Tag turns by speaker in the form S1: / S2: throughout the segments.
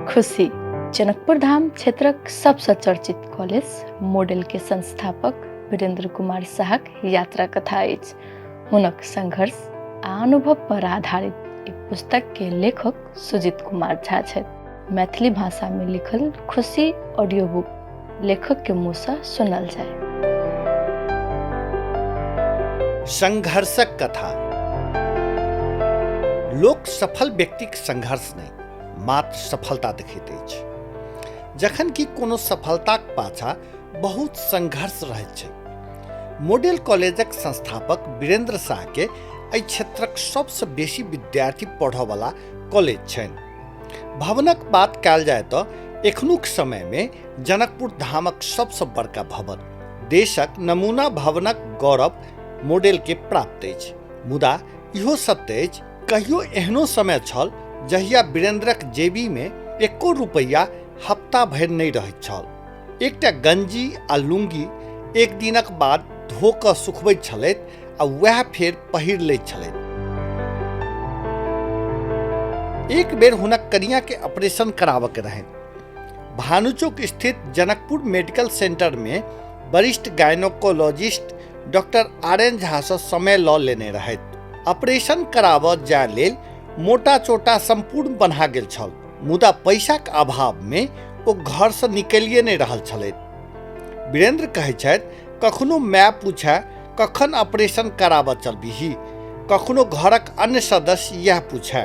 S1: खुशी जनकपुर धाम क्षेत्रक सबसँ चर्चित कॉलेज मॉडल के संस्थापक वीरेंद्र कुमार शाहक यात्रा कथा अछि। हुनक संघर्ष आ अनुभव पर आधारित ई पुस्तक के लेखक सुजीत कुमार झा छथि। मैथिली भाषा में लिखल खुशी ऑडियो बुक लेखक के मुँह से सुनल जाय।
S2: संघर्षक कथा। लोक सफल व्यक्तिक संघर्ष नहीं मात्र सफलता देखैत अछि, जखन कि कोनो सफलताक पाछा बहुत संघर्ष रहैत छै। मॉडल कॉलेजक संस्थापक वीरेंद्र शाह के एहि क्षेत्रक सबसँ बेसी विद्यार्थी पढ़य वाला कॉलेज छनि। भवनक बात कयल जाय तऽ एखनुक समय में जनकपुर धामक सबसँ बड़का भवन, देशक नमूना भवनक गौरव मॉडल के प्राप्त अछि। मुदा इहो सत्य अछि, कहियो एहनो समय छल जहिया वीरेंद्रक जेबी में एको रुपैया हफ्ता भरि नहीं रहैत छल। एकटा गंजी आ लुंगी एक दिनक बाद धो कऽ सुखबैत छलथि आ वएह फेर पहिर लैत छलथि। एक बेर हुनक कनिया के ऑपरेशन कराबऽ के रहनि। भानुचौक स्थित जनकपुर मेडिकल सेंटर में वरिष्ठ गायनोकोलॉजिस्ट डॉक्टर आर.एन. झा सँ समय लऽ लेने रहथि। ऑपरेशन कराबऽ जाय लेल मोटा चोटा संपूर्ण बन्हा गेल छल, मुदा पैसाक अभाव में ओ घर से निकलिए नहीं रहल छलथि। वीरेंद्र कहै छथि, कखनो माय पूछे कखन ऑपरेशन कराबऽ चलबिही, कखनो घरक अन्य सदस्य यह पूछे,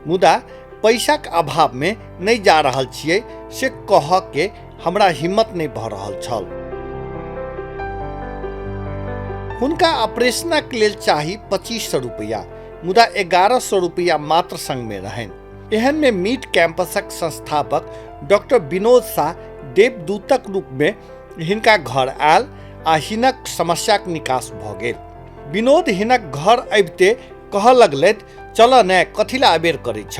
S2: मुदा पैसाक अभाव में नहीं जा रहल छियै से कहऽ के हमरा हिम्मत नहीं भऽ रहल छल। हुनका ऑपरेशनक लेल चाही 2500 रुपैया, मुदा 1100 रुपैया मात्र संग में रहनि। एहन में मीट कैंपसक संस्थापक डॉक्टर विनोद शाह देवदूतक रूप में हिनका घर आयल आ हिनक समस्याक निकास भऽ गेल। विनोद हिनक घर अबिते कहऽ लगलथि, चलऽ ने कथी ला अबेर करै छ।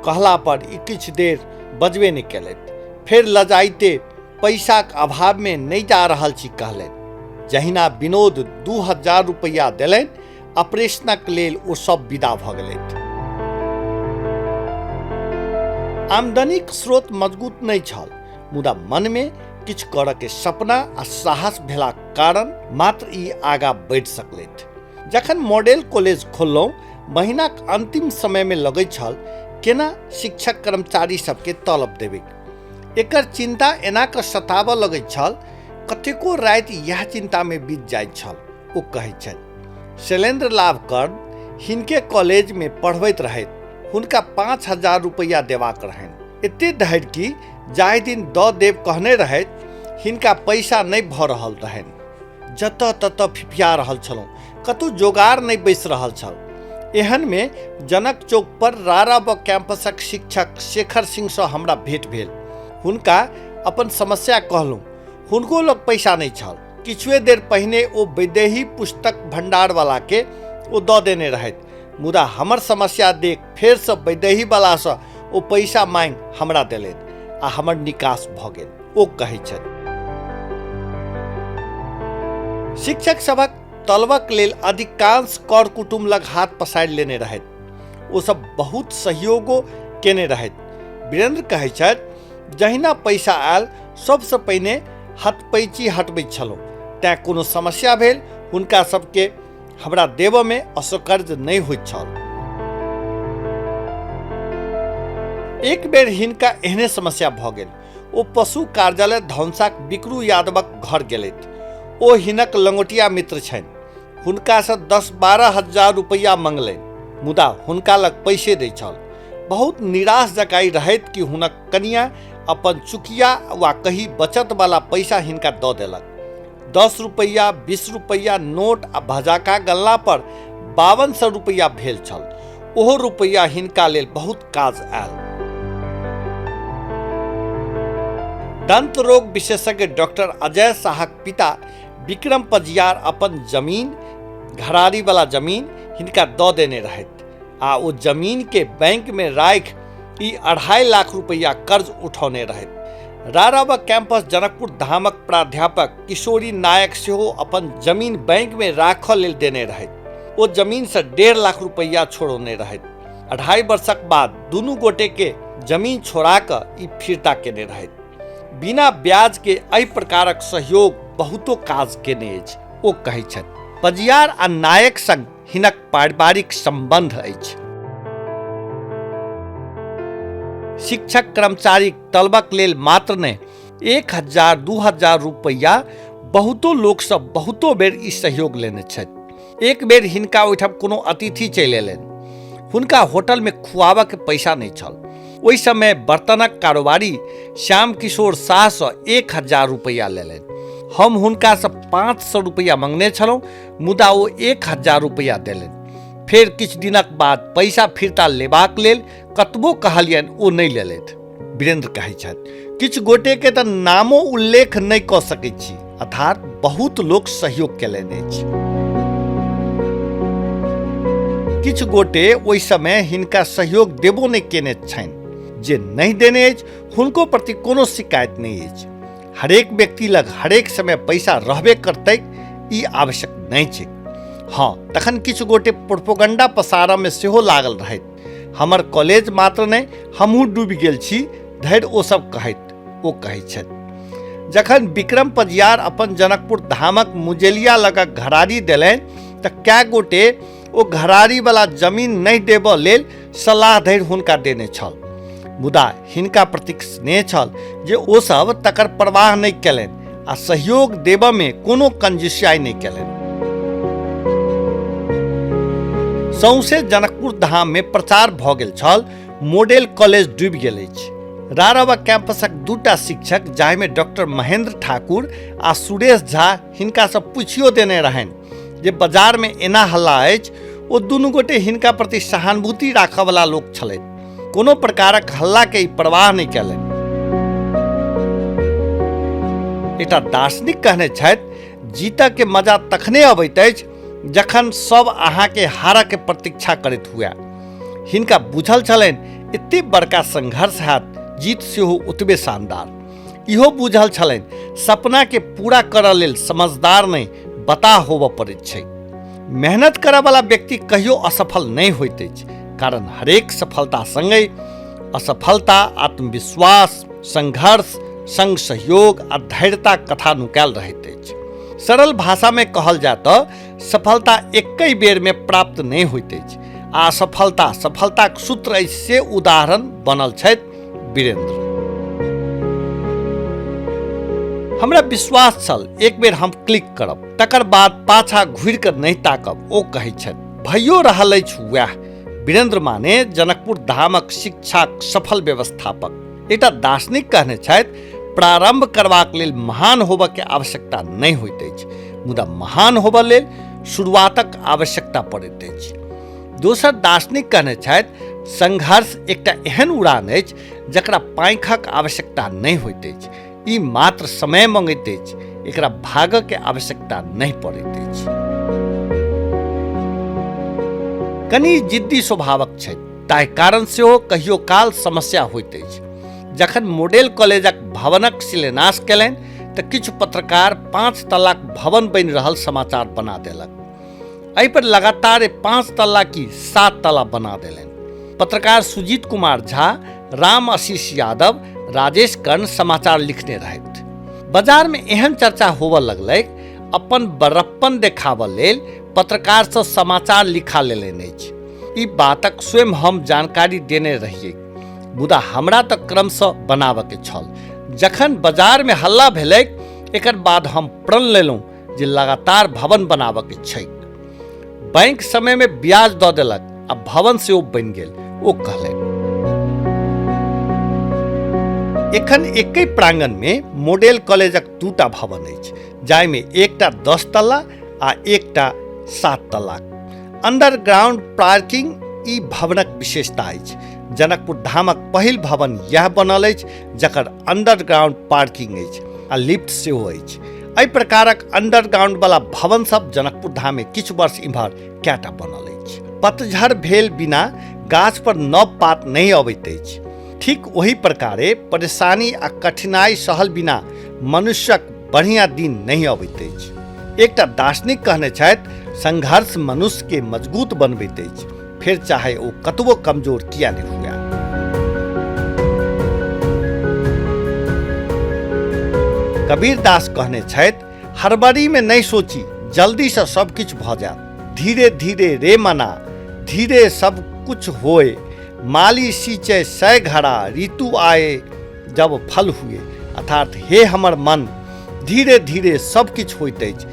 S2: कहला पर ई किछु देर बजबे नहीं केलथि, फेर लजाइते पैसाक अभाव में नहीं जा रहल छी कहलनि। जहिना विनोद 2000 रुपैया देलनि, ऑपरेशनक लेल ओ सब विदा भऽ गेलथि। आमदनीक स्रोत मजबूत नहीं छल, मुदा मन में किछु करऽ के सपना आ साहस भेलाक कारण मात्र ई आगा बढ़ि सकलथि। जखन मॉडल कॉलेज खोललहुँ, महीनाक अंतिम समय में लगै छल केना शिक्षक कर्मचारी सबके तलब देबै। एकर चिंता एना कऽ सताबऽ लगैत छल, कतेको राति यह चिंता में बीत जाइत छल। ओ कहैत छथि, शैलेंद्र लाभकर्ण हिनके कॉलेज में पढ़बैत रहैत, हुनका 5000 रुपैया देबाक रहनि। एते धरि कि जाहि दिन दऽ देब कहने रहैत, हिनका पैसा नहीं भऽ रहल रहनि। जतऽ ततऽ फिफिया रहल छलहुँ, कतहु जोगाड़ नहीं बैस रहल छल। एहन में जनक चौक पर रारा व कैंपसक शिक्षक शेखर सिंह सँ हमरा भेंट भेल। हुनका अपन समस्या कहलहुँ, हुनको लग पैसा नहीं छल। किछुए देर पहिने ओ वैदेही पुस्तक भंडार वाला के ओ दऽ देने रहथि, मुदा हमर समस्या देख फेर से वैदेही वाला सँ ओ पैसा मांग हमरा देलथि आ हमर निकास भऽ गेल। ओ कहै छथि, शिक्षक सभक तलबक लेल अधिकांश कर कुटुम लग हाथ पसारि लेने रहथि। ओ सब बहुत सहयोगो केने रहथि। वीरेंद्र कहै छथि, जहिना पैसा आयल सबसँ पहिने हथपैची हटबैत छलहुँ, तेँ कोनो समस्या भेल हुनका सबके हमरा देबऽ में असकर्ज नहीं होइत छल। एक बेर हिनका एहने समस्या भऽ गेल। ओ पशु कार्यालय धौंसाक बिकरू यादवक घर गेलथि। ओ हिनक लंगोटिया मित्र छनि। हुनका सँ 10-12 हजार रुपैया मंगलनि, मुदा हुनका लग पैसे दै छल। बहुत निराश जकाई रहैत कि हुनक कनिया अपन चुकिया वा कही बचत वाला पैसा हिनका दऽ देलक। 10 रुपैया 20 रुपैया नोट आ भजाका गल्ला पर 5200 रुपैया भेल छल। ओहो रुपैया हिनका लेल बहुत काज आयल। दंत रोग विशेषज्ञ डॉक्टर अजय शाहक पिता विक्रम पजियार अपन जमीन, घरारी वाला जमीन हिनका दऽ देने रहथि आ ओ जमीन के बैंक में राखि ई 2.5 लाख रुपैया कर्ज उठौने रहथि। रारा व कैंपस जनकपुर धामक प्राध्यापक किशोरी नायक सेहो अपन जमीन बैंक में राखऽ लेल देने रहथि। ओ जमीन से 1.5 लाख रुपैया छोड़ौने रहथि। 2.5 वर्षक बाद दुनू गोटे के जमीन छोड़ा कऽ ई फिरता केने रहथि। बिना ब्याज के एहि प्रकारक सहयोग बहुतो काज केने अछि। ओ कहैत छथि, पजियार आ नायक संग हिनक पारिवारिक संबंध अछि। शिक्षक कर्मचारीक तलबक लेल मात्र नहि 1000-2000 रुपैया बहुतो लोक सब बहुतो बेर ई सहयोग लेने छथि। एक बेर हिनका ओहिठाम कोनो अतिथि चलि एलनि। हुनका होटल में खुआबऽ के पैसा नहीं छल। ओहि समय बर्तनक कारोबारी श्याम किशोर शाह से 1000 रुपैया लेलनि। हम हुनका से 500 रुपैया मंगने छलहुँ, मुदा ओ 1000 रुपैया देलनि। फेर किछु दिनक बाद पैसा फिरता लेबाक लेल कतबो कहलियनि ओ नहि लेलथि। वीरेंद्र कहैत छथि, किछु गोटे के तऽ नामो उल्लेख नहि कऽ सकैत छी, अर्थात बहुत लोक सहयोग केलनि अछि। किछु गोटे ओहि समय हिनका सहयोग देबो नहि केने छनि। जे नहीं देने अछि हुनको प्रति कोनो शिकायत नहीं अछि। हरेक व्यक्ति लग हरेक समय पैसा रहबे करतै ई आवश्यक नहीं छै। हाँ, तखन किछु गोटे प्रोपोगंडा पसारऽ में सेहो लागल रहथि। हमर कॉलेज मात्र नहीं हमहूँ डूबि गेल छी धरि ओ सब कहैत। ओ कहैत छथि, जखन विक्रम पजियार अपन जनकपुर धामक मुजेलिया लगक घरारी देलनि तऽ कए गोटे ओ घरारी वाला जमीन नहीं देबऽ लेल सलाह धरि हुनका देने छल। मुदा हिनका प्रति स्नेह छल जे ओ सब तकर परवाह नहीं केलनि आ सहयोग देबऽ में कोनो कंजूसियाई नहीं केलनि। सौंसे जनकपुर धाम में प्रचार भऽ गेल छल मॉडल कॉलेज डूबि गेल अछि। रारवा कैंपसक दूटा शिक्षक जाहिमे डॉक्टर महेंद्र ठाकुर आ सुरेश झा हिनका से पूछियो देने रहनि जे बाजार में एना हल्ला अछि। ओ दुनू गोटे हिनका प्रति सहानुभूति राखऽ वाला लोक छलथि। कोनो प्रकारक हल्ला के परवाह नहीं केलनि। एकटा दार्शनिक कहने छथि, जीतऽ के मजा तखने अबैत अछि जखन सब अहाँ के हारऽ के प्रतीक्षा करैत हुए। हिनका बुझल छलनि एते बड़का संघर्ष हैत, जीत सेहो ओतबे शानदार। इहो बुझल छलनि सपना के पूरा करऽ लेल समझदार नहीं बता होबऽ पड़ैत छै। मेहनत करऽ वाला व्यक्ति कहियो असफल नहीं होइत अछि, कारण हरेक सफलता संगे असफलता, आत्मविश्वास, संघर्ष, संग सहयोग आ धैर्यता कथा नुकायल रहैत अछि। सरल भाषा में कहल जाय तऽ सफलता एकै बेर में प्राप्त नहीं होइत अछि आ असफलता सफलताक सूत्र अछि से उदाहरण बनल छथि वीरेंद्र। हमरा विश्वास छल एक बेर हम क्लिक करब, तकर बाद पाछा घुरि कऽ नहीं ताकब। ओ कहैत छथि, भइयो रहल अछि वएह। वीरेंद्र माने जनकपुर धामक शिक्षाक सफल व्यवस्थापक। एकटा दार्शनिक कहने छथि, प्रारंभ करबाक लेल महान होबऽ के आवश्यकता नहीं होइत अछि, मुदा महान होबऽ लेल शुरुआतक आवश्यकता पड़ैत अछि। दोसर दार्शनिक कहने छथि, संघर्ष एकटा एहन उड़ान अछि जकरा पाँखक आवश्यकता नहीं होइत अछि। ई मात्र समय मंगैत अछि, एकरा भागऽ के आवश्यकता नहीं पड़ैत अछि। कनि जिद्दी स्वभावक छथि, ताहि कारण सेहो कहियो काल समस्या होइत अछि। जखन मॉडल कॉलेजक भवनक शिलान्यास केलनि तऽ किछु पत्रकार 5 तल्लाक भवन बनि रहल समाचार बना देलक। एहि पर लगातार 5 तल्ला की 7 तल्ला बना देलनि। पत्रकार सुजीत कुमार झा, राम आशीष यादव, राजेश कर्ण समाचार लिखने रहथि। बाजार में एहन चर्चा होबऽ लगलैक, अपन बड़प्पन देखाबऽ लेल पत्रकार से समाचार लिखा लेलनि अछि। ई बातक स्वयं हम जानकारी देने रहिए, मुदा हमरा तऽ क्रमशः बनाबऽ के छल। जखन बाजार में हल्ला भेलैक, एकर बाद हम प्रण लेलहुँ जे लगातार भवन बनाबऽ के छै। बैंक समय में ब्याज दऽ देलक आ भवन सेहो बनि गेल। ओ कहलनि, एखन एकै प्रांगण में मॉडल कॉलेजक 2टा भवन अछि, जाहिमे एकटा 10 तल्ला आ एकटा 7 तल्ला। अंडरग्राउंड पार्किंग ई भवनक विशेषता अछि। जनकपुर धामक पहिल भवन यह बनल अछि जकर अंडरग्राउंड पार्किंग अछि आ लिफ्ट सेहो अछि। एहि प्रकारक अंडरग्राउंड वाला भवन सब जनकपुर धाम में किछु वर्ष इम्हर कैटा बनल अछि। पतझड़ भेल बिना गाछ पर नव पात नहीं अबैत अछि। ठीक वही प्रकारे परेशानी आ कठिनाई सहल बिना मनुष्यक बढ़िया दिन नहीं अबैत अछि। एकटा दार्शनिक कहने छथि, संघर्ष मनुष्य के मजबूत बनबैत अछि, फिर चाहे ओ कतबो कमजोर किया नहीं हुए। कबीर दास कहने छथि, हड़बड़ी में नहीं सोची, जल्दी से सब कुछ भ जात। धीरे धीरे रे मना, धीरे सब कुछ होए। माली सींचे 100 घड़ा, ऋतु आए जब फल हुए। अर्थात हे हमर मन, धीरे धीरे सब किछु होइत अछि।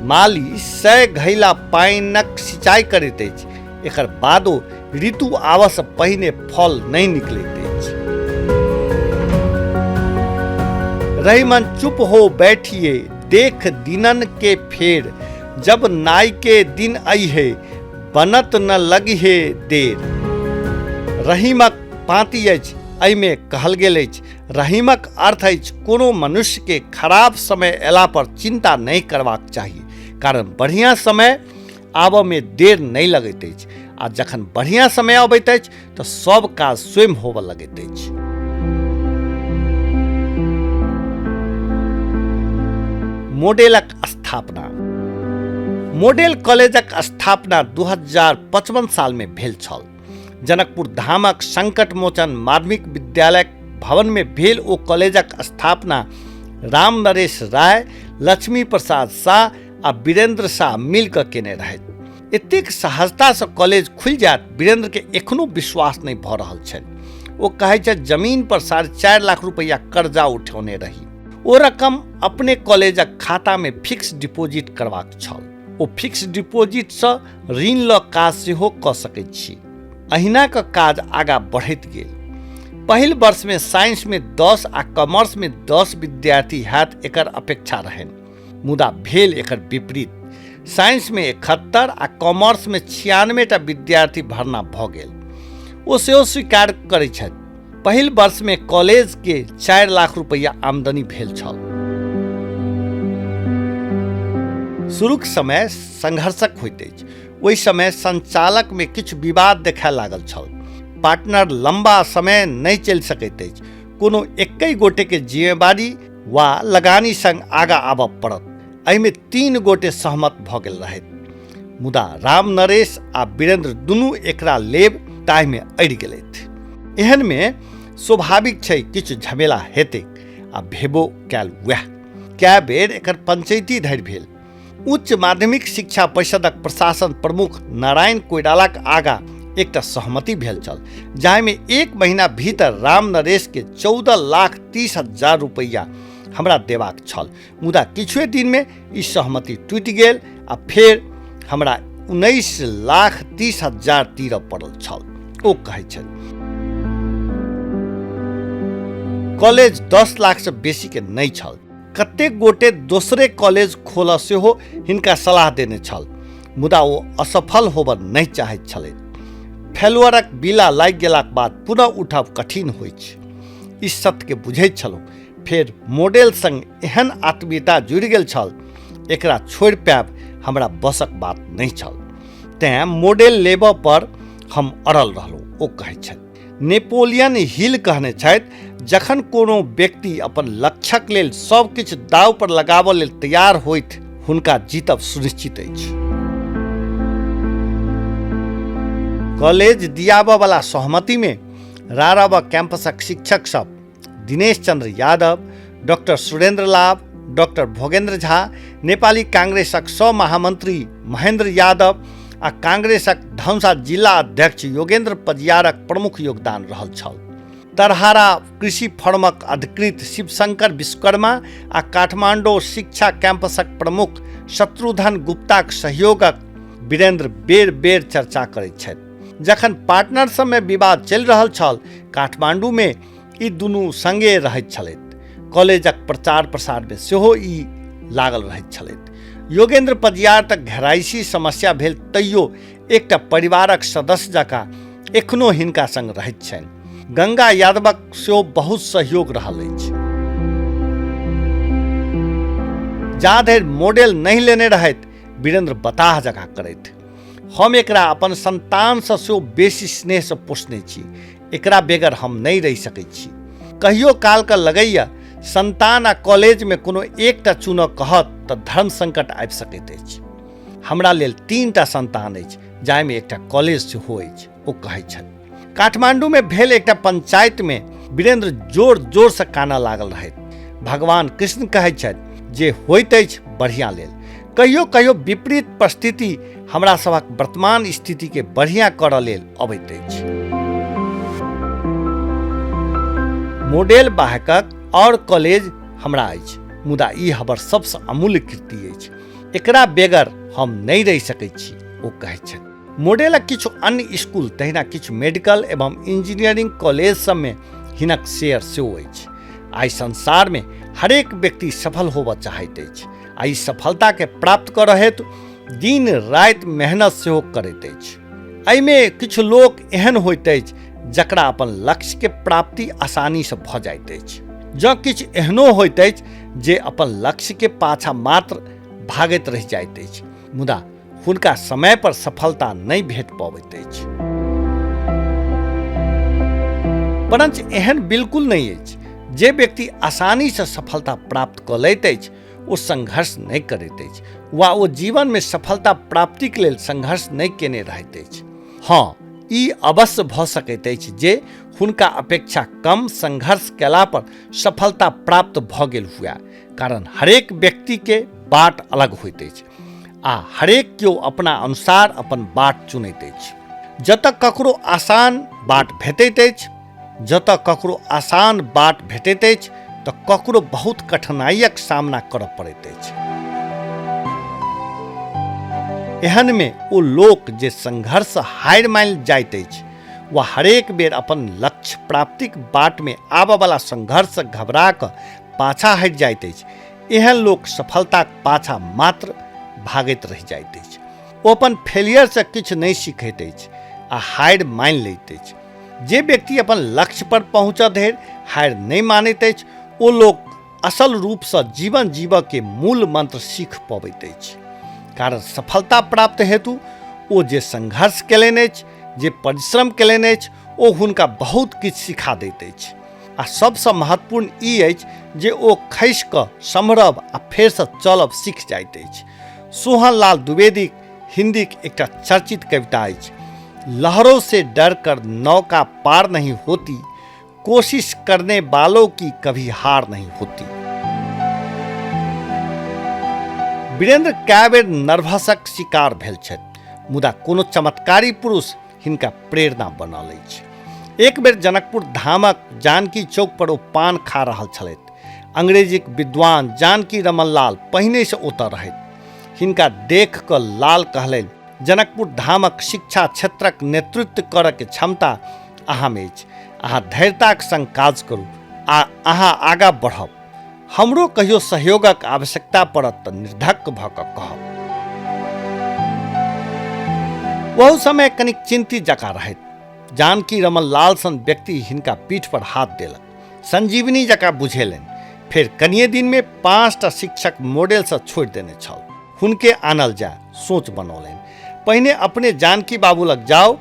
S2: माली 100 घैला पानिक सिंचाई करैत अछि, एकर बादो ऋतु आबऽ से पहिने फल नहीं निकलैत अछि। रही मन चुप हो बैठिए, देख दिनन के फेर। जब नाई के दिन अइहे, बनत न लगिहे देर। रहीमक पाँति अछि, एहिमे कहल गेल अछि। रहीमक अर्थ अछि कोनो मनुष्य के खराब समय अयला पर चिंता नहीं करबाक चाही, कारण बढ़िया समय आबऽ में देर नहीं लगैत अछि। आ जखन बढ़िया समय अबैत अछि तऽ सब काज स्वयं होबऽ लगैत अछि। मॉडेलक स्थापना। मॉडेल कॉलेजक स्थापना 2055 साल में भेल छल। जनकपुर धामक संकट मोचन माध्यमिक विद्यालय भवन में भेल ओ कॉलेजक स्थापना राम नरेश राय, लक्ष्मी प्रसाद शाह आ वीरेंद्र शाह मिलकर केने रहथि। एतेक सहजता से कॉलेज खुल जायत वीरेंद्र के एखनो विश्वास नहीं भ रहल छनि। ओ कहै छै जमीन पर 4.5 लाख रुपया कर्जा उठौने रही। ओ रकम अपने कॉलेजक खाता में फिक्स डिपोजिट करबाक छल। ओ फिक्स डिपोजिट से ऋण ल काज सेहो क सकैत छी। अहिना क काज आगा बढ़ैत गेल। पहिल वर्ष में साइंस में 10 आ कॉमर्स में 10 विद्यार्थी हैत एकर अपेक्षा रहनि, मुदा भेल एकर विपरीत। साइंस में 71 आ कॉमर्स में 96 टा विद्यार्थी भरना भ गेल। ओ सेहो स्वीकार करै छथि, पहिल वर्ष में कॉलेज के 4 लाख रुपया आमदनी भेल छल। शुरूक समय संघर्षक होइत अछि। ओहि समय संचालक में किछु विवाद देखाय लागल छल। पार्टनर लंबा समय नहीं चलि सकैत अछि। कोनो एकै गोटे के जिम्मेवारी वा लगानी संग आगा आबऽ पड़त। एहिमे 3 गोटे सहमत भ गेल रहथि, मुदा राम नरेश आ वीरेंद्र दुनू एकरा लेब ताहि में अड़ि गेलथि। एहन में स्वाभाविक छै किछु झमेला हेतै, आ भेबो कैल वैह। कए बेर एकर पंचायती धरि भेल। उच्च माध्यमिक शिक्षा परिषदक प्रशासन प्रमुख नारायण कोइरालाक आगा एकटा सहमति भेल छल, जाहि में 1 महीना भीतर राम नरेश के 14,30,000 रुपया हमरा देबाक छल। मुदा किछुए दिन में ई सहमति टूटि गेल आ फेर हमरा 19,30,000 तीरऽ पड़ल छल। ओ कहै छल कॉलेज 10 लाख से बेसी के नहीं छल। कतेक गोटे दोसरे कॉलेज खोलऽ सेहो हिनका सलाह देने छल, मुदा ओ असफल होबऽ नहीं चाहैत छलथि। फेलुअरक बिला लागि गेलाक बाद पुनः उठब कठिन होइत छै। ई सत्य के बुझैत छलहुँ। फेर मॉडल संग एहन आत्मीयता जुड़ि गेल छल, एकरा छोड़ि पायब हमरा बसक बात नहीं छल। तें मॉडल लेबऽ पर हम अड़ल रहलहुँ। ओ कहै छथि। नेपोलियन हिल कहने छथि, जखन कोनो व्यक्ति अपन लक्ष्यक लेल सब किछु दाव पर लगाबऽ लेल तैयार होइत, हुनका जीतब सुनिश्चित अछि। कॉलेज दियाबऽ वाला सहमति में रारावा कैंपसक शिक्षक सब दिनेश चंद्र यादव, डॉक्टर सुरेंद्र लाभ, डॉक्टर भोगेंद्र झा, नेपाली कांग्रेसक सह महामंत्री महेंद्र यादव आ कांग्रेसक धनुषा जिला अध्यक्ष योगेंद्र पजियारक प्रमुख योगदान रहल छल। तरहारा कृषि फर्मक अधिकृत शिवशंकर विश्वकर्मा आ काठमांडू शिक्षा कैंपसक प्रमुख शत्रुघ्न गुप्ताक सहयोगक वीरेंद्र बेर बेर चर्चा करैत छथि। जखन पार्टनर सब में विवाद चलि रहल छल, काठमांडू में ई दुनू संगे रहैत छलथि। कॉलेजक प्रचार प्रसार में सेहो ई लागल रहैत छलथि। योगेंद्र पजियार तक घेराइशी समस्या भेल, तैयो एकटा परिवारक सदस्य जकाँ एखनो हिनका संग रहैत छनि। गंगा यादवक सेहो बहुत सहयोग रहल अछि। जा धरि मॉडल नहीं लेने रहैत, वीरेंद्र बताह जकाँ करैत। हम एकरा अपन संतान से सेहो बेसी स्नेह से पोसने छी। एकरा बेगर हम नहीं रहि सकैत छी। कहियो काल के लगैया संतान आ कॉलेज में कोनो एकटा चुनऽ कहत तऽ धर्म संकट आबि सकैत अछि। हमरा लेल 3टा संतान अछि, जाहिमे एकटा कॉलेज सेहो अछि। ओ कहै छथि। काठमांडू में भेल एकटा पंचायत में वीरेंद्र जोर जोर से कानऽ लागल रहथि। भगवान कृष्ण कहैत छथि जे होइत अछि बढ़िया लेल। कहियो कहियो विपरीत परिस्थिति हमरा सभक वर्तमान स्थिति के बढ़िया करऽ लेल अबैत अछि। मॉडल बाहकक और कॉलेज हमरा अछि, मुदा ई हमर सबसँ अमूल्य कृति अछि। एकरा बेगर हम नहि रहि सकैत छी, ओ कहैत छथि। मॉडलक किछु अन्य स्कूल तहिना किछु मेडिकल एवं इंजीनियरिंग कॉलेज सबमे हिनक शेयर सेहो अछि। आइ संसार में हरेक व्यक्ति सफल होबऽ चाहैत अछि आ ई सफलता के प्राप्त करऽ हेतु दिन राति मेहनत सेहो करैत अछि। एहिमे किछु लोक एहन होइत अछि जकरा अपन लक्ष्य के प्राप्ति आसानी से भऽ जाइत अछि, जँ किछु एहनो होइत अछि जे अपन लक्ष्य के पाछा मात्र भागैत रहि जाइत अछि, मुदा हुनका समय पर सफलता नहि भेट पबैत अछि। परंतु एहन बिल्कुल नहीं अछि। जे व्यक्ति आसानी से सफलता प्राप्त कऽ लैत अछि ओ संघर्ष नहीं करैत अछि वा ओ जीवन में सफलता प्राप्ति के लेल संघर्ष नहीं केने रहैत अछि। हाँ, ई अवश्य भऽ सकैत अछि जे हुनका अपेक्षा कम संघर्ष केला पर सफलता प्राप्त भऽ गेल हुए, कारण हरेक व्यक्ति के बाट अलग होइत अछि आ हरेक केओ अपना अनुसार अपन बाट चुनैत अछि। जतऽ ककरो आसान बाट भेटैत अछि तऽ ककरो बहुत कठिनाइयक सामना करऽ पड़ैत अछि। एहन में ओ लोक जे संघर्ष हारि मानि जाइत अछि वा हरेक बेर अपन लक्ष्य प्राप्तिक बाट में आबऽ वाला संघर्ष घबरा कऽ पाछा हटि जाइत अछि, एहन लोक सफलताक पाछा मात्र भागैत रहि जाइत अछि। ओ अपन फेलियर से किछु नहीं सीखैत अछि आ हारि मानि लैत अछि। जे व्यक्ति अपन लक्ष्य पर पहुँचऽ धरि हारि नहीं मानैत अछि ओ लोक असल रूप से जीवन जीवऽ के मूल मंत्र सीख पबैत अछि, कारण सफलता प्राप्त हेतु ओ जे संघर्ष केलनि अछि, जे परिश्रम केलनि अछि, ओ हुनका बहुत किछु सिखा दैत अछि। आ सबसँ महत्वपूर्ण ई अछि जे ओ खसि कऽ सम्हरब आ फेरसँ चलब सीख जाइत अछि। सोहन लाल द्विवेदी हिंदी के एकटा चर्चित कविता अछि, लहरों से डर कर नौका पार नहीं होती, कोशिश करने वालों की कभी हार नहीं होती। वीरेंद्र कए बेर नर्वसक शिकार भेल छथि, मुदा कोनो चमत्कारी पुरुष हिनका प्रेरणा बनल अछि। एक बेर जनकपुर धामक जानकी चौक पर ओ पान खा रहल छलथि। अंग्रेजीक विद्वान जानकी रमन लाल पहिने से ओतऽ रहथि। हिनका देख कऽ लाल कहलनि, जनकपुर धामक शिक्षा क्षेत्रक नेतृत्व करऽ के क्षमता अहाँमे अछि। अहाँ धैर्यताक संग काज करू आ अहाँ आगाँ बढ़ब। हमरो कहियो सहयोगक आवश्यकता पड़त तऽ निर्धक्क भऽ कऽ कहब। वहु समय कनिक चिंतित जकाँ रहथि। जानकी रमन लाल सन व्यक्ति हिनका पीठ पर हाथ देलक, संजीवनी जकाँ बुझेलनि। फेर कनिये दिन में 5टा शिक्षक मॉडल से छोड़ि देने छल। हुनके आनल जाय सोच बनौलनि। पहिने अपने जानकी बाबू लग जाओ,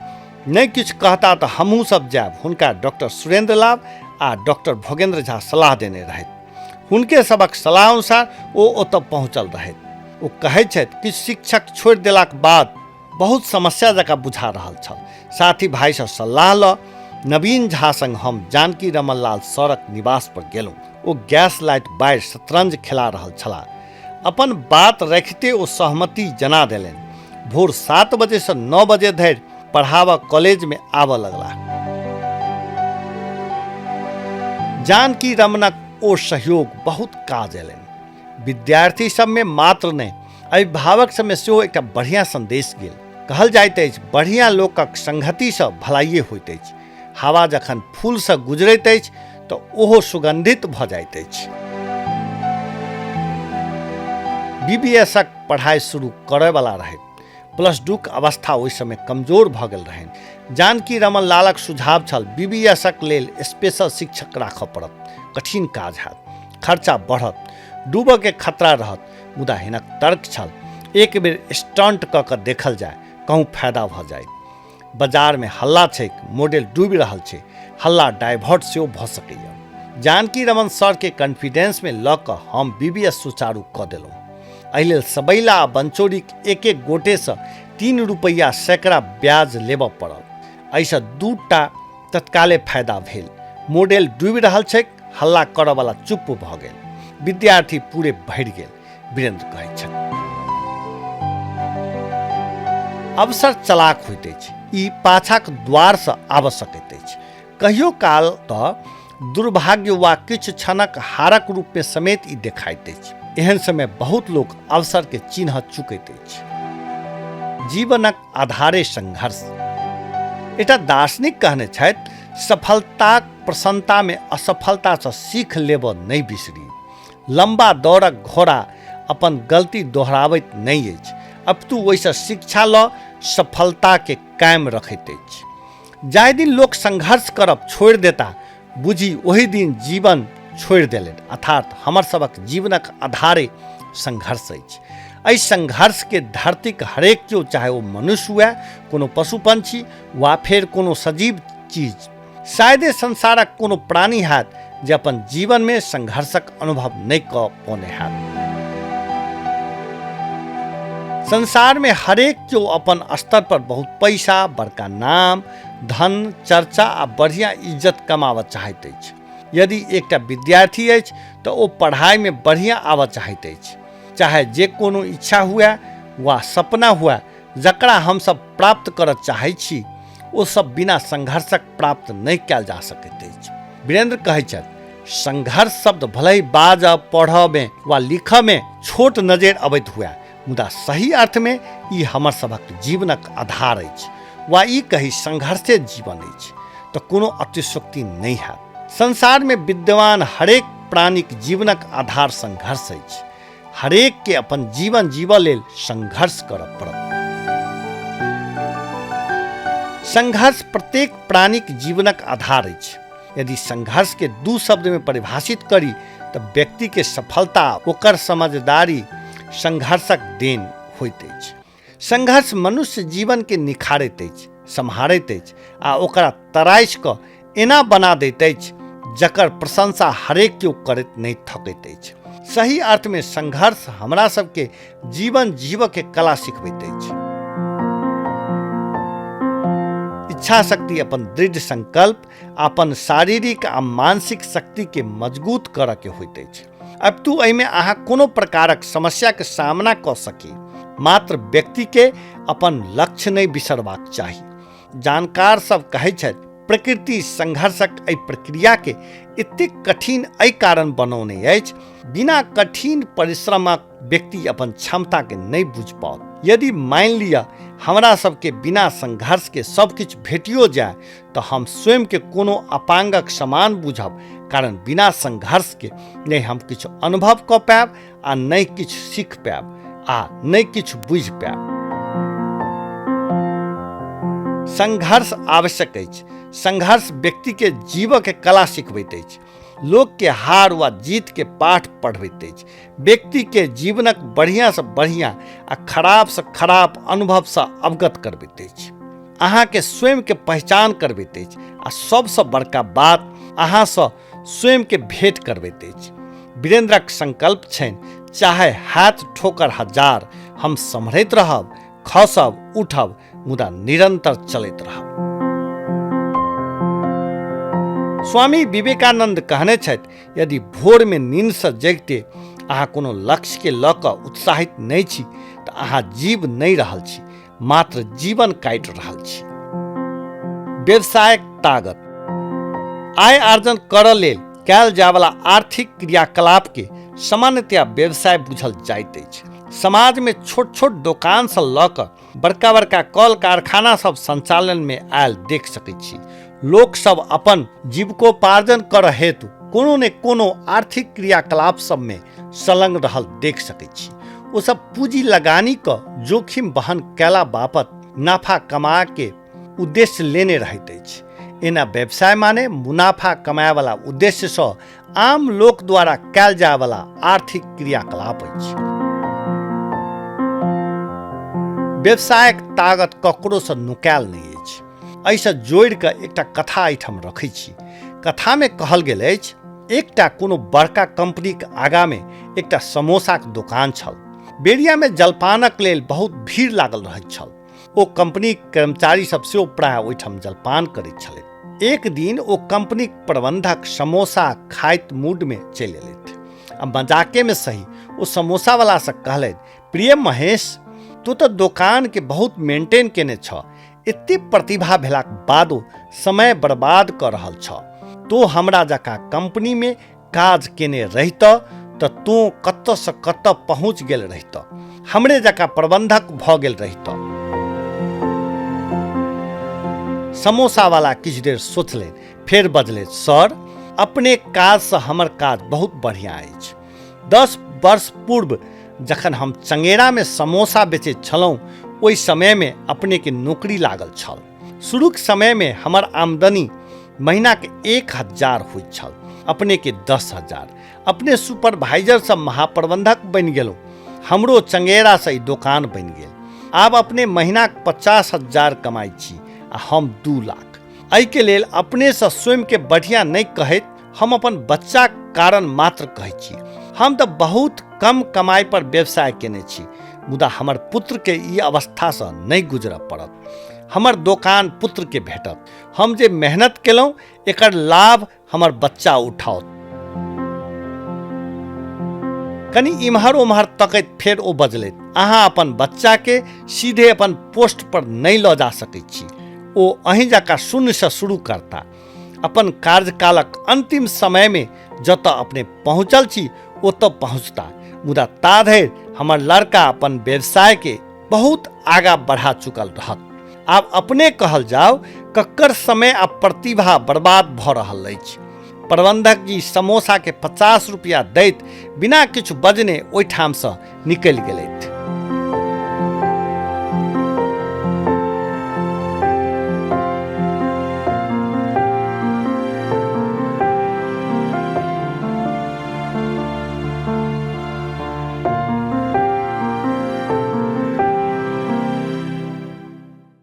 S2: नहीं किछु कहता तऽ हमहूँ सब जायब, हुनका डॉक्टर सुरेंद्र लाल आ डॉक्टर भोगेंद्र झा सलाह देने रहथि। हुनके सबक सलाह अनुसार ओ ओतऽ पहुँचल रहथि। ओ कहैत छथि कि शिक्षक छोड़ि देलाक बाद बहुत समस्या जकाँ बुझा रहल छल। साथी भाई से सलाह लऽ नवीन झा संग हम जानकी रमन लाल सड़क निवास पर गेलहुँ। ओ गैस लाइट बारि शतरंज खेला रहल छलाह। अपन बात रखते ओ सहमति जना देलनि। भोर 7 बजे से 9 बजे धरि पढ़ावा कॉलेज में आबऽ लगला। जानकी रमनक ओ सहयोग बहुत काज एलनि। विद्यार्थी सब में मात्र नहीं, अभिभावक सब में सेहो एकटा बढ़िया संदेश गेल। कहल जाइत अछि, बढ़िया लोकक संगति से भलाइए होइत अछि। हवा जखन फूल से गुजरैत अछि तऽ ओहो सुगंधित भऽ जाइत अछि। बीबीएसक पढ़ाई शुरू करय वाला रहथि। +2 के अवस्था ओहि समय कमजोर भऽ गेल रहनि। जानकी रमन लालक सुझाव छल बीबीएसक लेल स्पेशल शिक्षक राखऽ पड़त। कठिन काज हैत, खर्चा बढ़त, डूबऽ के खतरा रहत, मुदा हिनक तर्क छल एक बेर स्टंट कऽ कऽ देखल जाय, कहूँ फायदा भऽ जाय। बाजार में हल्ला छैक, मॉडल डूबि रहल छै, हल्ला डाइवर्ट सेहो भऽ सकैए। जानकी रमन सर के कॉन्फिडेंस में लऽ कऽ हम बीबीएस सुचारू कऽ देलहुँ। एहि लेल सबैला आ बंचौरीक एक एक गोटे से 3 रुपैया सैकड़ा ब्याज लेबऽ पड़ल। एहिसँ 2टा तत्काले फायदा भेल। मॉडल डूबि रहल छैक, हल्ला करऽ वाला चुप भऽ गेल। विद्यार्थी पूरे भरि गेल, वीरेंद्र कहैत छथि। अवसर चलाक होइत अछि, ई पाछाक द्वार से आबि सकैत अछि। कहियो काल तऽ दुर्भाग्य वा किछु क्षणक हारक रूप में समेत ई देखाइत अछि। एहन समय बहुत लोक अवसर के चिन्ह चुकैत अछि। जीवनक आधारे संघर्ष। एकटा दार्शनिक कहने छथि, सफलताक प्रसन्नता में असफलता से सीख लेब नहीं बिसरी। लंबा दौड़क घोड़ा अपन गलती दोहराबैत नहीं अछि, अपितु ओहिसँ शिक्षा ल सफलता के कायम रखैत अछि। जाहि दिन लोक संघर्ष करब छोड़ि देता, बुझी ओहि दिन जीवन छोड़ि देलनि, अर्थात हमर सबक जीवनक आधारे संघर्ष अछि। एहि संघर्ष के धरती के हरेक केओ, चाहे वो मनुष्य हुए, कोनो पशु पंछी वा फेर कोनो सजीव चीज, शायदे संसारक कोनो प्राणी हैत जे अपन जीवन में संघर्षक अनुभव नहीं कऽ पौने हैत। संसार में हरेक केओ अपन स्तर पर बहुत पैसा, बड़का नाम, धन, चर्चा आ बढ़िया इज्जत कमाबऽ चाहैत अछि। यदि एकटा विद्यार्थी अछि तऽ ओ पढ़ाई में बढ़िया आबऽ चाहैत अछि। चाहे जे कोनो इच्छा हुए वा सपना हुए जकरा हम सब प्राप्त करऽ चाहै छी, ओ सब बिना संघर्षक प्राप्त नहीं कयल जा सकैत अछि। वीरेंद्र कहैत छथि, संघर्ष शब्द भले ही बाजब, पढ़ऽ में वा लिखऽ में छोट नजरि अबैत हुए, मुदा सही अर्थ में ई हमर सभक जीवनक आधार अछि। वा ई कही संघर्षे जीवन अछि तऽ कोनो अतिशोक्ति नहीं हैत। संसार में विद्यमान हरेक प्राणिक जीवनक आधार संघर्ष अछि। हरेक के अपन जीवन जीवऽ लेल संघर्ष करऽ पड़त। संघर्ष प्रत्येक प्राणिक जीवनक आधार अछि। यदि संघर्ष के दू शब्द में परिभाषित करी तऽ व्यक्ति के सफलता ओकर समझदारी संघर्षक देन होइत अछि। संघर्ष मनुष्य जीवन के निखारैत अछि, सम्हारैत अछि आ ओकरा तराइश कऽ एना बना दैत अछि जकर प्रशंसा हरेक केओ करैत नहीं थकैत अछि। सही अर्थ में संघर्ष हमरा सबके जीवन जीवऽ के कला सिखबैत अछि। इच्छा शक्ति, अपन दृढ़ संकल्प, अपन शारीरिक आ मानसिक शक्ति के मजबूत करऽ के होइत अछि। अब तू एहिमे अहाँ कोनो प्रकारक समस्या के सामना कऽ सकी, मात्र व्यक्ति के अपन लक्ष्य नहीं बिसरबाक चाही। जानकार सब कहैत छथि, प्रकृति संघर्षक एहि प्रक्रिया के एतेक कठिन एहि कारण बनौने अछि, बिना कठिन परिश्रमक व्यक्ति अपन क्षमता के नहीं बुझ पाओत। यदि मान लिया हमरा सबके बिना संघर्ष के सब किछु भेटियो जाए तो हम स्वयं के कोनो अपांगक समान बुझब, कारण बिना संघर्ष के नहीं हम किछु अनुभव कऽ पाएब आ नहीं किछु सीख पाएब आ नहीं किछु बुझि पाएब। संघर्ष आवश्यक अछि। संघर्ष व्यक्ति के जीवऽ के कला सिखबैत अछि, लोक के हार वा जीत के पाठ पढ़बैत अछि, व्यक्ति के जीवनक बढ़िया से बढ़िया आ खराब से खराब अनुभव से अवगत करबैत अछि, अहाँ के स्वयं के पहचान करबैत अछि आ सबसे बड़का बात अहाँ से स्वयं के भेंट करबैत अछि। वीरेंद्रक संकल्प छनि, चाहे हाथ ठोकर हजार, हम सम्हरैत रहब, खसब, उठब, मुदा निरंतर चलैत रहब। स्वामी विवेकानंद कहने छथि, यदि भोर में नींद से जगते अहाँ कोनो लक्ष्य के लऽ कऽ उत्साहित नहीं छी तऽ अहाँ जीव नहीं रहल छी, मात्र जीवन काटि रहल छी। व्यवसायक ताकत। आय अर्जन करऽ लेल कयल जाय वाला आर्थिक क्रियाकलाप के सामान्यतया व्यवसाय बुझल जाइत अछि। समाज में छोट छोट दुकान से लऽ कऽ बड़का बड़का कल कारखाना सब संचालन में आयल देख सकैत छी। लोक सब अपन जीविकोपार्जन करऽ हेतु कोनो ने कोनो आर्थिक क्रियाकलाप सब में संलग्न रहल देख सकैत छी। ओ सब पूंजी लगानी क जोखिम बहन कैला बापत नाफा कमा के उद्देश्य लेने रहैत अछि। एना व्यवसाय माने मुनाफा कमाए वाला उद्देश्य से आम लोक द्वारा कैल जाय वाला आर्थिक क्रियाकलाप अछि। व्यवसायक ताकत ककरो से नुकायल नहीं अछि। एहिसँ जोड़ि कऽ एकटा कथा एहिठाम रखै छी। कथा में कहल गेल अछि, एकटा कोनो बड़का कंपनीक आगा में एकटा समोसाक दुकान छल। बेरिया में जलपानक लेल बहुत भीड़ लागल रहैत छल। ओ कंपनीक कर्मचारी सब सेहो प्राय ओहिठाम जलपान करैत छलथि। एक दिन ओ कंपनीक प्रबंधक समोसा खाइत मूड में चलि एलथि आ मजाके में सही ओ समोसा वाला से कहलनि, प्रिय महेश, तू तो दुकान के बहुत मेंटेन केने छ, एते प्रतिभा भेलाक बादो समय बर्बाद कर रहल छ। तो हमरा जका कंपनी में काज केने रहित त तू कत से कत पहुँच गेल रहित, हमरे जका प्रबंधक भ गेल रहित। समोसा वाला किछु देर सोचले, फेर बजले, सर अपने काज से हमर काज बहुत बढ़िया अछि। 10 वर्ष पूर्व जखन हम चंगेरा में समोसा बेचे छलहुँ, ओहि समय में अपने के नौकरी लागल छल। शुरूक समय में हमर आमदनी महीना के 1000 होइत छल, अपने के 10,000। अपने सुपरवाइजर से महाप्रबंधक बनि गेलहुँ, हमरो चंगेरा से दुकान बनि गेल। आब अपने महीना 50,000 कमाई छी आ हम 2 लाख। एहि के लेल अपने से स्वयं के बढ़िया नहीं कहैत हम अपन बच्चा कारण मात्र कहै छी। हम तो बहुत कम कमाई पर व्यवसाय केने छी, मुदा हमर पुत्र के ई अवस्था से नहीं गुजरऽ पड़त। हमर दुकान पुत्र के भेटत। हम जे मेहनत केलहुँ एकर लाभ हमर बच्चा उठाओत। कनी इम्हर उम्हर तकैत फेर ओ बजलैत, अहाँ अपन बच्चा के सीधे अपन पोस्ट पर नहीं लऽ जा सकैत छी। ओ अहीं जकाँ शून्य से शुरू करता। अपन कार्यकालक अंतिम समय में जतऽ अपने पहुँचल छी ओतऽ पहुँचता, मुदा ताधरि हमर लड़का अपन व्यवसाय के बहुत आगा बढ़ा चुकल रहत। आब अपने कहल जाओ ककर समय आ प्रतिभा बर्बाद भऽ रहल अछि। प्रबंधक जी समोसा के 50 रुपया दैत बिना किछु बजने ओहिठाम से निकलि गेलथि।